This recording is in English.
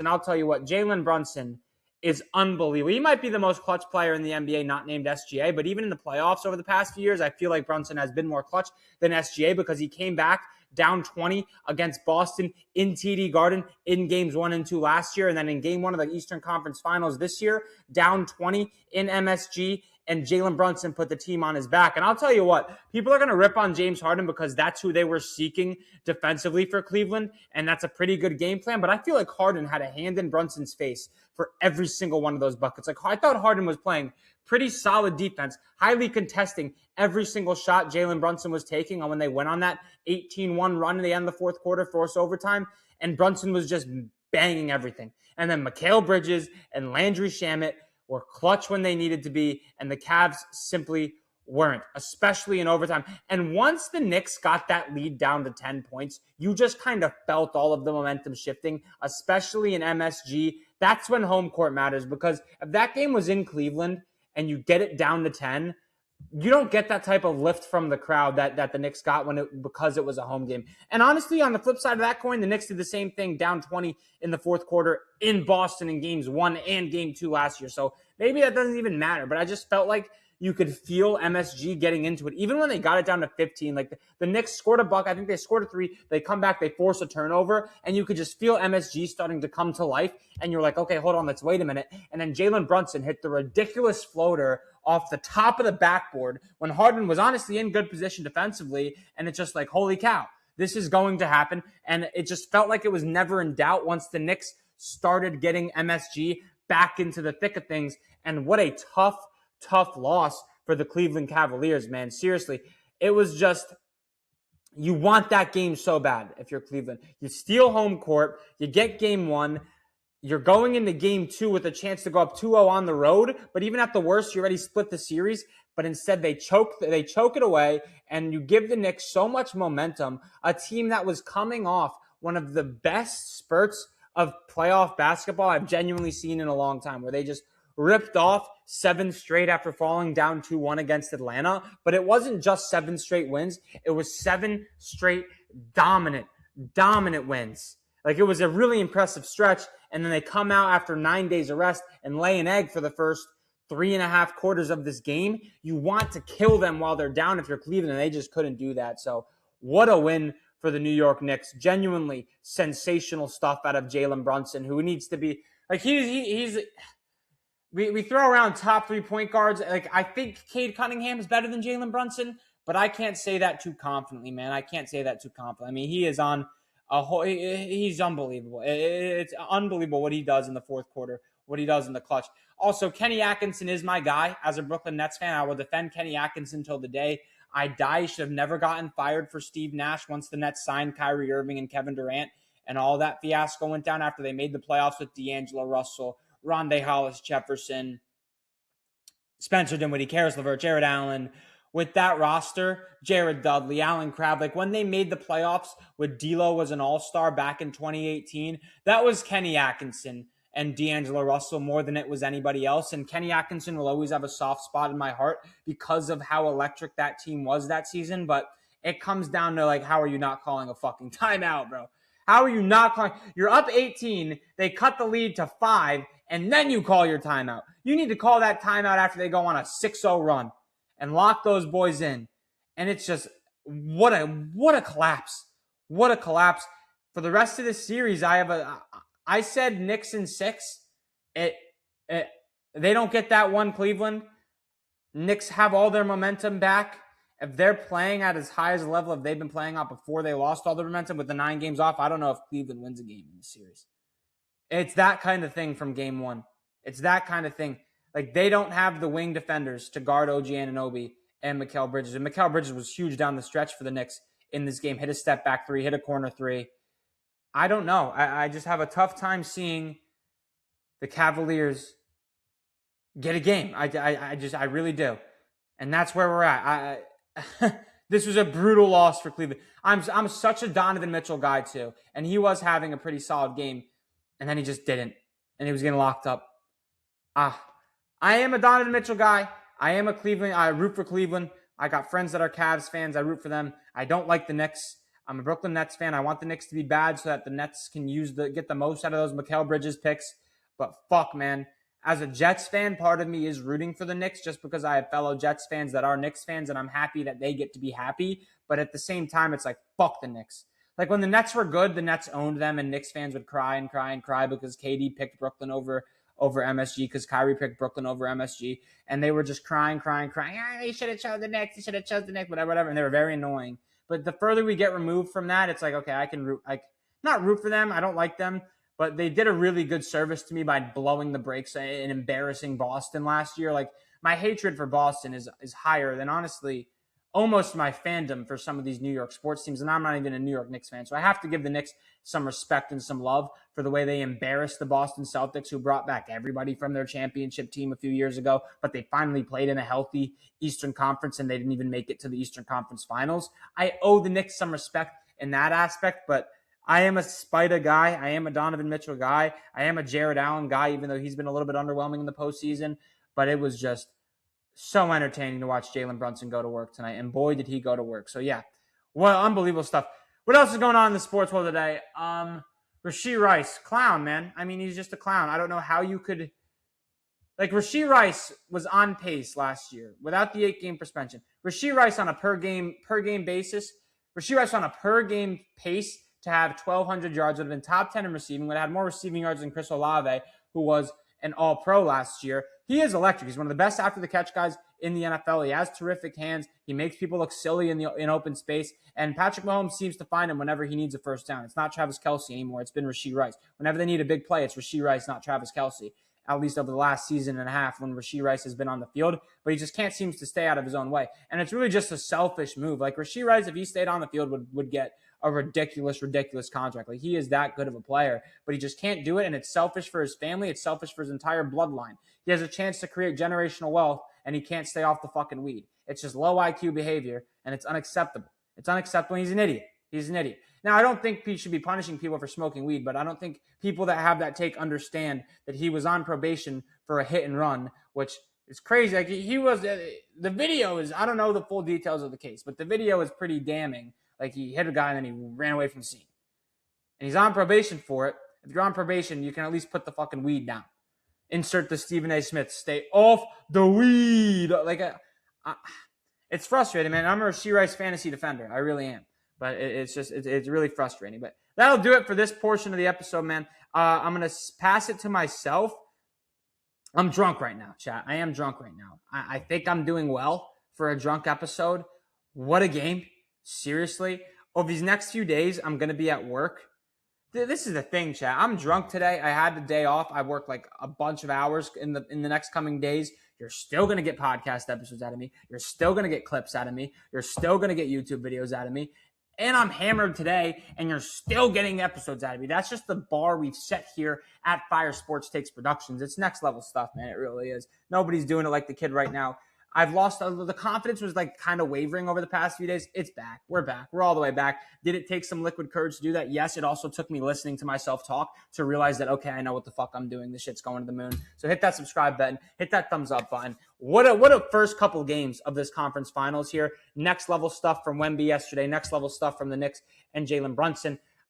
And I'll tell you what, Jalen Brunson is unbelievable. He might be the most clutch player in the NBA, not named SGA, but even in the playoffs over the past few years, I feel like Brunson has been more clutch than SGA because he came back down 20 against Boston in TD Garden in games 1 and 2 last year. And then in game 1 of the Eastern Conference Finals this year, down 20 in MSG. And Jalen Brunson put the team on his back. And I'll tell you what, people are going to rip on James Harden because that's who they were seeking defensively for Cleveland. And that's a pretty good game plan. But I feel like Harden had a hand in Brunson's face for every single one of those buckets. Like, I thought Harden was playing pretty solid defense, highly contesting every single shot Jalen Brunson was taking on when they went on that 18-1 run in the end of the fourth quarter, forced overtime. And Brunson was just banging everything. And then Mikal Bridges and Landry Shamet were clutch when they needed to be, and the Cavs simply weren't, especially in overtime. And once the Knicks got that lead down to 10 points, you just kind of felt all of the momentum shifting, especially in MSG. That's when home court matters, because if that game was in Cleveland and you get it down to 10, you don't get that type of lift from the crowd that the Knicks got because it was a home game. And honestly, on the flip side of that coin, the Knicks did the same thing, down 20 in the fourth quarter in Boston in games 1 and game 2 last year. So maybe that doesn't even matter, but I just felt like you could feel MSG getting into it. Even when they got it down to 15, like the Knicks scored a buck. I think they scored a 3. They come back, they force a turnover, and you could just feel MSG starting to come to life. And you're like, okay, hold on, let's wait a minute. And then Jalen Brunson hit the ridiculous floater off the top of the backboard when Harden was honestly in good position defensively. And it's just like, holy cow, this is going to happen. And it just felt like it was never in doubt once the Knicks started getting MSG back into the thick of things. And what a tough loss for the Cleveland Cavaliers, man. Seriously, it was just, you want that game so bad if you're Cleveland. You steal home court, you get game 1, you're going into game 2 with a chance to go up 2-0 on the road, but even at the worst, you already split the series, but instead they choke it away, and you give the Knicks so much momentum, a team that was coming off one of the best spurts of playoff basketball I've genuinely seen in a long time, where they just ripped off 7 straight after falling down 2-1 against Atlanta. But it wasn't just 7 straight wins. It was 7 straight dominant wins. Like, it was a really impressive stretch. And then they come out after 9 days of rest and lay an egg for the first 3.5 quarters of this game. You want to kill them while they're down if you're Cleveland, and they just couldn't do that. So what a win for the New York Knicks. Genuinely sensational stuff out of Jalen Brunson, who needs to be, like, he's we throw around top 3 point guards. Like, I think Cade Cunningham is better than Jalen Brunson, but I can't say that too confidently, man. I can't say that too confidently. I mean, he is on a whole, he's unbelievable. It's unbelievable what he does in the fourth quarter, what he does in the clutch. Also, Kenny Atkinson is my guy. As a Brooklyn Nets fan, I will defend Kenny Atkinson till the day I die. He should have never gotten fired for Steve Nash once the Nets signed Kyrie Irving and Kevin Durant, and all that fiasco went down after they made the playoffs with D'Angelo Russell, Rondae Hollis Jefferson, Spencer Dinwiddie, Karis LeVert, Jared Allen. With that roster, Jared Dudley, Allen Crabbe, like when they made the playoffs with D'Lo was an all-star back in 2018, that was Kenny Atkinson and D'Angelo Russell more than it was anybody else. And Kenny Atkinson will always have a soft spot in my heart because of how electric that team was that season. But it comes down to, like, how are you not calling a fucking timeout, bro? How are you not calling? You're up 18. They cut the lead to 5, and then you call your timeout. You need to call that timeout after they go on a 6-0 run and lock those boys in. And it's just, what a collapse. What a collapse. For the rest of this series, I said Knicks in 6. They don't get that one, Cleveland. Knicks have all their momentum back. If they're playing at as high as a level if they've been playing out before they lost all the momentum with the 9 games off, I don't know if Cleveland wins a game in this series. It's that kind of thing from game 1. It's that kind of thing. Like, they don't have the wing defenders to guard OG Anunoby and Mikal Bridges. And Mikal Bridges was huge down the stretch for the Knicks in this game. Hit a step back 3, hit a corner 3. I don't know. I just have a tough time seeing the Cavaliers get a game. I really do. And that's where we're at. This was a brutal loss for Cleveland. I'm such a Donovan Mitchell guy too, and he was having a pretty solid game, and then he just didn't, and he was getting locked up. I am a Donovan Mitchell guy. I root for Cleveland. I got friends that are Cavs fans. I root for them. I don't like the Knicks. I'm a Brooklyn Nets fan. I want the Knicks to be bad so that the Nets can get the most out of those Mikal Bridges picks. But fuck, man. As a Jets fan, part of me is rooting for the Knicks just because I have fellow Jets fans that are Knicks fans, and I'm happy that they get to be happy. But at the same time, it's like, fuck the Knicks. Like when the Nets were good, the Nets owned them, and Knicks fans would cry and cry and cry because KD picked Brooklyn over MSG, because Kyrie picked Brooklyn over MSG, and they were just crying. They should have chosen the Knicks. They should have chosen the Knicks, whatever. And they were very annoying. But the further we get removed from that, it's like, okay, I can not root for them. I don't like them. But they did a really good service to me by blowing the brakes and embarrassing Boston last year. Like, my hatred for Boston is higher than, honestly, almost my fandom for some of these New York sports teams. And I'm not even a New York Knicks fan. So I have to give the Knicks some respect and some love for the way they embarrassed the Boston Celtics, who brought back everybody from their championship team a few years ago. But they finally played in a healthy Eastern Conference, and they didn't even make it to the Eastern Conference Finals. I owe the Knicks some respect in that aspect, but I am a Spida guy. I am a Donovan Mitchell guy. I am a Jared Allen guy, even though he's been a little bit underwhelming in the postseason. But it was just so entertaining to watch Jalen Brunson go to work tonight. And boy, did he go to work. So, yeah, well, unbelievable stuff. What else is going on in the sports world today? Rashee Rice, clown, man. I mean, he's just a clown. I don't know how you could – like, Rashee Rice was on pace last year without the 8-game suspension. Rashee Rice on a per-game basis, Rashee Rice on a per-game pace – to have 1,200 yards, would have been top 10 in receiving, would have had more receiving yards than Chris Olave, who was an all-pro last year. He is electric. He's one of the best after-the-catch guys in the NFL. He has terrific hands. He makes people look silly in open space. And Patrick Mahomes seems to find him whenever he needs a first down. It's not Travis Kelce anymore. It's been Rashee Rice. Whenever they need a big play, it's Rashee Rice, not Travis Kelce, at least over the last season and a half when Rashee Rice has been on the field. But he just can't seem to stay out of his own way. And it's really just a selfish move. Like, Rashee Rice, if he stayed on the field, would get a ridiculous contract. Like, he is that good of a player, but he just can't do it. And it's selfish for his family. It's selfish for his entire bloodline. He has a chance to create generational wealth, and he can't stay off the fucking weed. It's just low IQ behavior, and it's unacceptable. It's unacceptable. He's an idiot. Now, I don't think he should be punishing people for smoking weed, but I don't think people that have that take understand that he was on probation for a hit and run, which is crazy. Like, the video is, I don't know the full details of the case, but the video is pretty damning. Like, he hit a guy and then he ran away from the scene. And he's on probation for it. If you're on probation, you can at least put the fucking weed down. Insert the Stephen A. Smith, stay off the weed. Like, it's frustrating, man. I'm a Rashee Rice fantasy defender. I really am. But it's really frustrating. But that'll do it for this portion of the episode, man. I'm going to pass it to myself. I'm drunk right now, chat. I am drunk right now. I think I'm doing well for a drunk episode. What a game. Seriously. Over these next few days, I'm going to be at work. This is the thing, chat. I'm drunk today. I had the day off. I worked like a bunch of hours in the next coming days. You're still going to get podcast episodes out of me. You're still going to get clips out of me. You're still going to get YouTube videos out of me. And I'm hammered today, and you're still getting episodes out of me. That's just the bar we've set here at Fire Sports Takes Productions. It's next level stuff, man. It really is. Nobody's doing it like the kid right now. I've lost the confidence was like kind of wavering over the past few days. It's back. We're back. We're all the way back. Did it take some liquid courage to do that? Yes. It also took me listening to myself talk to realize that, okay, I know what the fuck I'm doing. This shit's going to the moon. So hit that subscribe button. Hit that thumbs up button. What a first couple games of this conference finals here. Next level stuff from Wemby yesterday. Next level stuff from the Knicks and Jalen Brunson.